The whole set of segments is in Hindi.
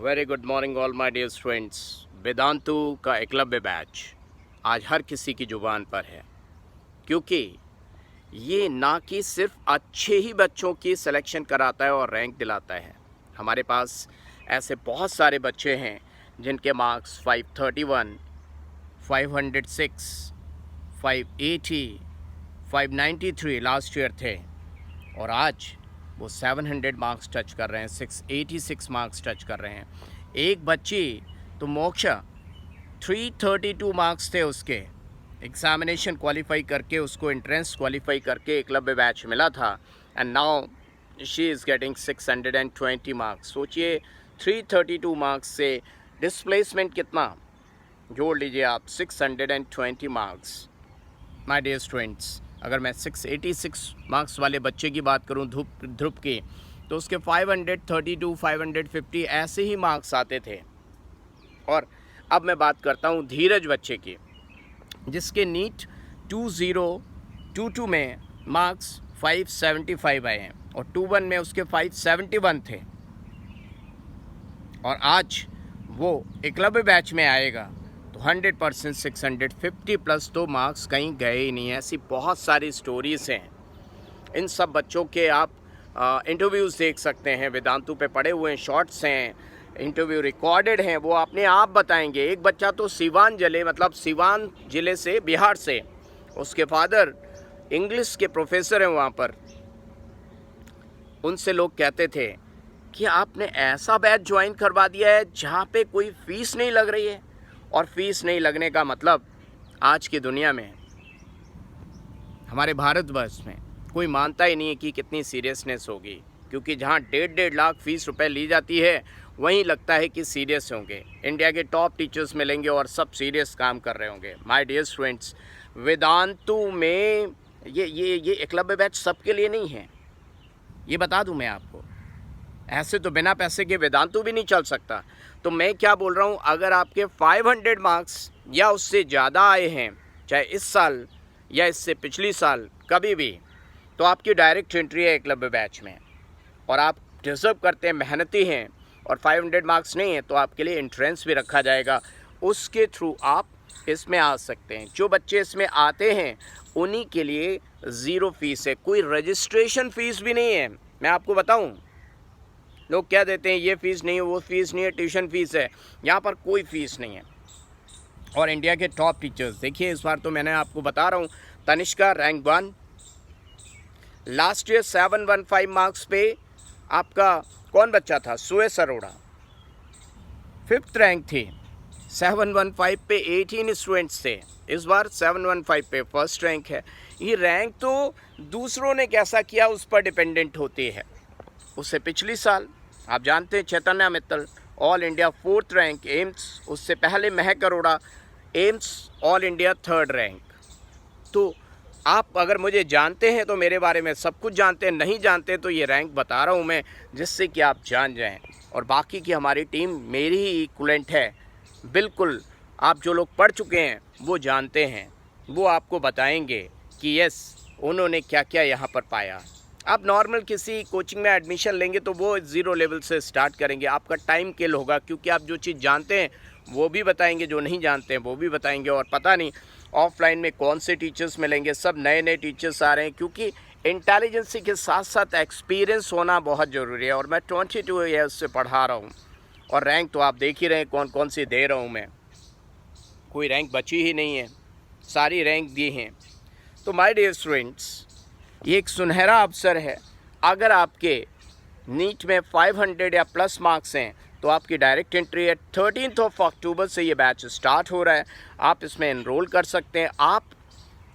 Very good morning all my dear students. Vedantu का एकलव्य बैच आज हर किसी की ज़ुबान पर है, क्योंकि ये ना कि सिर्फ अच्छे ही बच्चों की सिलेक्शन कराता है और रैंक दिलाता है। हमारे पास ऐसे बहुत सारे बच्चे हैं जिनके मार्क्स 531, 506, 580, 593 लास्ट ईयर थे और आज वो 700 मार्क्स टच कर रहे हैं, 686 मार्क्स टच कर रहे हैं। एक बच्ची तो मोक्षा 332 मार्क्स थे उसके, एग्ज़ामिनेशन क्वालिफाई करके उसको एंट्रेंस क्वालिफाई करके एकलव्य बैच मिला था and now she is getting 620 marks. सोचिए 332 मार्क्स से डिस्प्लेसमेंट कितना, जोड़ लीजिए आप 620 मार्क्स। माय डियर स्टूडेंट्स, अगर मैं 686 मार्क्स वाले बच्चे की बात करूं ध्रुव की, तो उसके 532, 550 ऐसे ही मार्क्स आते थे। और अब मैं बात करता हूं धीरज बच्चे की, जिसके नीट 2022 में मार्क्स 575 आए हैं और 21 में उसके 571 थे और आज वो एकलव्य बैच में आएगा तो 100% 650 प्लस तो मार्क्स कहीं गए ही नहीं है। ऐसी बहुत सारी स्टोरीज़ हैं। इन सब बच्चों के आप इंटरव्यूज़ देख सकते हैं, वेदांतु पे पड़े हुए हैं, शॉर्ट्स हैं, इंटरव्यू रिकॉर्डेड हैं, वो अपने आप बताएंगे। एक बच्चा तो सिवान ज़िले से, बिहार से, उसके फादर इंग्लिश के प्रोफेसर हैं वहाँ पर। उनसे लोग कहते थे कि आपने ऐसा बैच ज्वाइन करवा दिया है जहाँ पे कोई फ़ीस नहीं लग रही है। और फीस नहीं लगने का मतलब आज की दुनिया में, हमारे भारतवर्ष में कोई मानता ही नहीं है कि कितनी सीरियसनेस होगी, क्योंकि जहाँ 1.5 लाख फीस रुपए ली जाती है वहीं लगता है कि सीरियस होंगे। इंडिया के टॉप टीचर्स मिलेंगे और सब सीरियस काम कर रहे होंगे। माय डियर स्टूडेंट्स, वेदांतु में ये एकलव्य बैच सबके लिए नहीं है, ये बता दूं मैं आपको। ऐसे तो बिना पैसे के वेदांतु भी नहीं चल सकता। तो मैं क्या बोल रहा हूँ, अगर आपके 500 मार्क्स या उससे ज़्यादा आए हैं, चाहे इस साल या इससे पिछली साल कभी भी, तो आपकी डायरेक्ट एंट्री है एकलव्य बैच में और आप डिज़र्व करते हैं, मेहनती हैं। और 500 मार्क्स नहीं है तो आपके लिए एंट्रेंस भी रखा जाएगा, उसके थ्रू आप इसमें आ सकते हैं। जो बच्चे इसमें आते हैं उन्हीं के लिए ज़ीरो फीस है, कोई रजिस्ट्रेशन फ़ीस भी नहीं है। मैं आपको बताऊँ, लोग क्या देते हैं, ये फ़ीस नहीं है, वो फ़ीस नहीं है, ट्यूशन फ़ीस है। यहाँ पर कोई फ़ीस नहीं है। और इंडिया के टॉप टीचर्स देखिए, इस बार तो मैंने आपको बता रहा हूँ, Tanishka rank 1, last year 715 marks पे आपका कौन बच्चा था, सुयश अरोड़ा 5th रैंक थी। 715 पे 18 स्टूडेंट्स थे, इस बार 715 पे फर्स्ट रैंक है। ये रैंक तो दूसरों ने कैसा किया उस पर डिपेंडेंट होती है। उससे पिछली साल आप जानते हैं Chaitanya Mittal all India 4th rank AIIMS, उससे पहले Mahak Arora AIIMS all India 3rd rank. तो आप अगर मुझे जानते हैं तो मेरे बारे में सब कुछ जानते हैं, नहीं जानते तो ये रैंक बता रहा हूँ मैं, जिससे कि आप जान जाएं। और बाकी की हमारी टीम मेरी ही इक्वलेंट है, बिल्कुल। आप जो लोग पढ़ चुके हैं वो जानते हैं, वो आपको बताएंगे कि यस उन्होंने क्या क्या यहाँ पर पाया। आप नॉर्मल किसी कोचिंग में एडमिशन लेंगे तो वो 0 लेवल से स्टार्ट करेंगे, आपका टाइम किल होगा, क्योंकि आप जो चीज़ जानते हैं वो भी बताएंगे, जो नहीं जानते हैं वो भी बताएंगे। और पता नहीं ऑफलाइन में कौन से टीचर्स मिलेंगे, सब नए नए टीचर्स आ रहे हैं, क्योंकि इंटेलिजेंसी के साथ साथ एक्सपीरियंस होना बहुत ज़रूरी है। और मैं 22 ईयर्स से पढ़ा रहा हूँ और रैंक तो आप देख ही रहे हैं कौन कौन सी दे रहा हूँ मैं, कोई रैंक बची ही नहीं है, सारी रैंक दी हैं। तो माय डियर स्टूडेंट्स, ये एक सुनहरा अवसर है। अगर आपके नीट में 500 या प्लस मार्क्स हैं तो आपकी डायरेक्ट एंट्री है। 13 अक्टूबर से ये बैच स्टार्ट हो रहा है, आप इसमें एनरोल कर सकते हैं। आप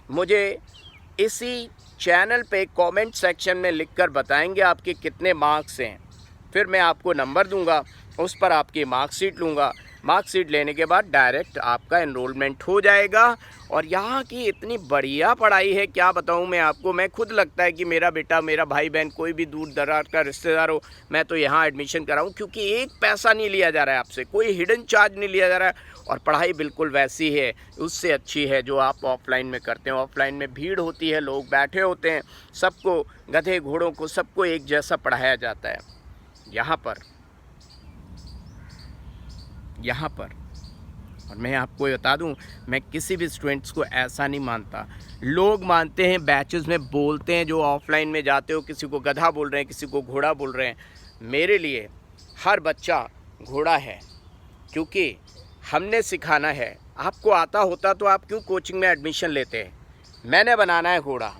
मुझे इसी चैनल पे कमेंट सेक्शन में लिखकर बताएंगे आपके कितने मार्क्स हैं, फिर मैं आपको नंबर दूंगा, उस पर आपकी मार्कशीट लूँगा। मार्कशीट लेने के बाद डायरेक्ट आपका एनरोलमेंट हो जाएगा। और यहाँ की इतनी बढ़िया पढ़ाई है, क्या बताऊँ मैं आपको। मैं खुद लगता है कि मेरा बेटा, मेरा भाई बहन, कोई भी दूर दराज का रिश्तेदार हो, मैं तो यहाँ एडमिशन कराऊँ, क्योंकि एक पैसा नहीं लिया जा रहा है आपसे, कोई हिडन चार्ज नहीं लिया जा रहा है। और पढ़ाई बिल्कुल वैसी है, उससे अच्छी है जो आप ऑफलाइन में करते हैं। ऑफलाइन में भीड़ होती है, लोग बैठे होते हैं, सबको, गधे घोड़ों को सबको एक जैसा पढ़ाया जाता है। यहाँ पर यहाँ पर। और मैं आपको बता दूं, मैं किसी भी स्टूडेंट्स को ऐसा नहीं मानता। लोग मानते हैं, बैचेस में बोलते हैं, जो ऑफलाइन में जाते हो किसी को गधा बोल रहे हैं, किसी को घोड़ा बोल रहे हैं। मेरे लिए हर बच्चा घोड़ा है, क्योंकि हमने सिखाना है। आपको आता होता तो आप क्यों कोचिंग में एडमिशन लेते हैं? मैंने बनाना है घोड़ा,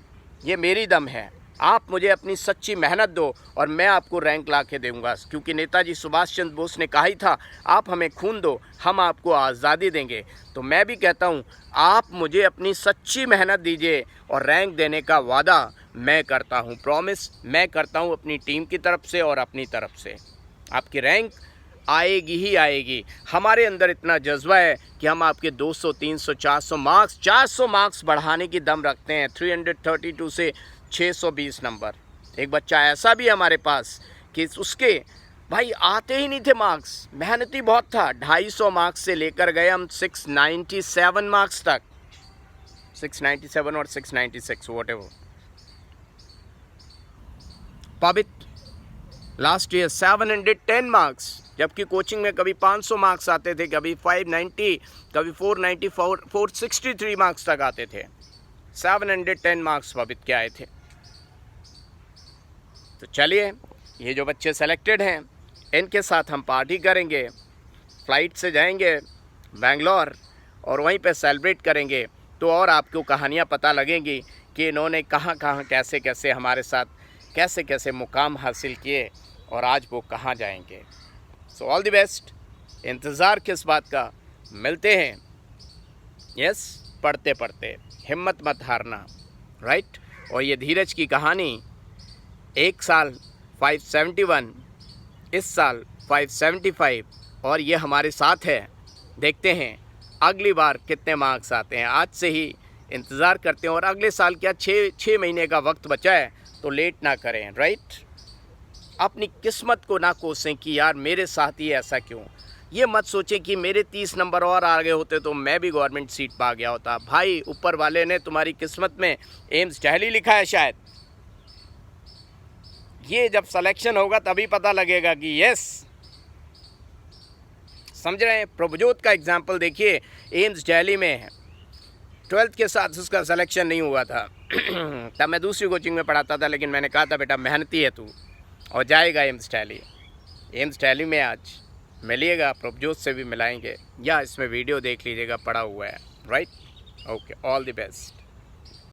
ये मेरी दम है। आप मुझे अपनी सच्ची मेहनत दो और मैं आपको रैंक ला के दूँगा, क्योंकि नेताजी सुभाष चंद्र बोस ने कहा ही था, आप हमें खून दो, हम आपको आज़ादी देंगे। तो मैं भी कहता हूँ, आप मुझे अपनी सच्ची मेहनत दीजिए और रैंक देने का वादा मैं करता हूँ, प्रॉमिस मैं करता हूँ अपनी टीम की तरफ से और अपनी तरफ से। आपकी रैंक आएगी ही आएगी। हमारे अंदर इतना जज्बा है कि हम आपके 200, 300, 400 मार्क्स बढ़ाने की दम रखते हैं। 332 से 620 नंबर। एक बच्चा ऐसा भी है हमारे पास कि उसके भाई आते ही नहीं थे मार्क्स, मेहनती बहुत था। 250 मार्क्स से लेकर गए हम 697 मार्क्स तक, 697 और 696 व्हाटएवर। पवित्र लास्ट ईयर 710 मार्क्स, जबकि कोचिंग में कभी 500 मार्क्स आते थे, कभी 590, कभी 494, 463 मार्क्स तक आते थे। 710 मार्क्स पवित्र के आए थे। तो चलिए, ये जो बच्चे सेलेक्टेड हैं इनके साथ हम पार्टी करेंगे, फ़्लाइट से जाएंगे बेंगलोर और वहीं पे सेलिब्रेट करेंगे। तो और आपको कहानियाँ पता लगेंगी कि इन्होंने कहाँ कहाँ कैसे कैसे हमारे साथ कैसे कैसे मुकाम हासिल किए और आज वो कहाँ जाएंगे। So all the best. इंतज़ार किस बात का, मिलते हैं। यस, पढ़ते पढ़ते हिम्मत मत हारना, राइट। और ये धीरज की कहानी, एक साल 571, इस साल 575 और ये हमारे साथ है। देखते हैं अगली बार कितने मार्क्स आते हैं। आज से ही इंतज़ार करते हैं और अगले साल क्या 6 महीने का वक्त बचा है, तो लेट ना करें, राइट। अपनी किस्मत को ना कोसें कि यार मेरे साथ ही ऐसा क्यों। ये मत सोचें कि मेरे 30 नंबर और आ गए होते तो मैं भी गवर्नमेंट सीट पा गया होता। भाई ऊपर वाले ने तुम्हारी किस्मत में एम्स दिल्ली लिखा है शायद। ये जब सिलेक्शन होगा तभी पता लगेगा कि यस, समझ रहे हैं। प्रभुजोत का एग्जाम्पल देखिए, एम्स दिल्ली में है, 12th के साथ उसका सिलेक्शन नहीं हुआ था। तब मैं दूसरी कोचिंग में पढ़ाता था, लेकिन मैंने कहा था बेटा मेहनती है तू और जाएगा एम्स दिल्ली। एम्स दिल्ली में आज मिलिएगा, प्रभुजोत से भी मिलाएंगे, या इसमें वीडियो देख लीजिएगा, पड़ा हुआ है, right. Okay, all the best.